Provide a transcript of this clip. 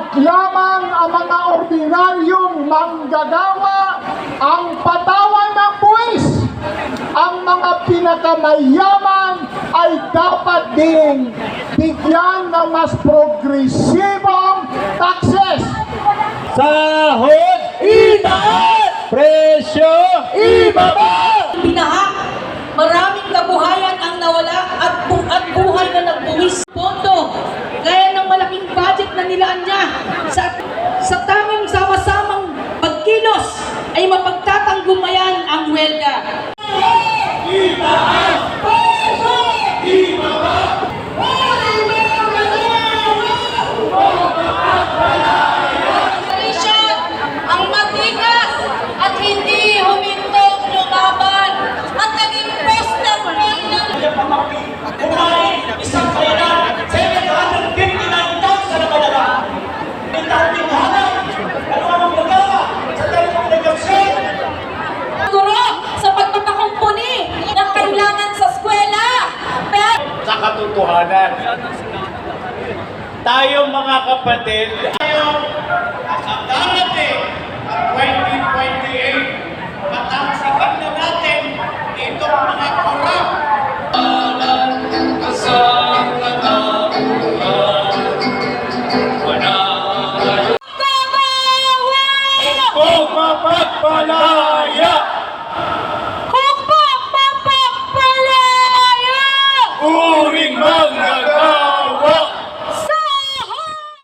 At lamang ang mga ordinaryong manggagawa ang patawan ng buwis. Ang mga pinakamayaman ay dapat ding bigyan ng mas progresibong taxes. Sahod itaas! Presyo ibaba! Binaha, maraming kabuhayan ang nawala at buhay na nagbuwis. Pondo, kaya ng malaking budget na nilaan niya sa tanging sama-samang pagkilos ay mapagtatanggumayan ang welga. Itaas! Presyo ibaba! Ang matigas at hindi humintong lumaban at naging poster ng Kumain isang kayanan, 759,000 na madala. Itating hanap, ano ang magawa sa dalawang negosyasyon? guro sa pagpapakumpuni ng kailangan sa eskwela. Pero Sa katotohanan, tayo mga kapatid, tayo sa darating at 2028, matamsikin na natin itong mga korap. Pagpapagpala!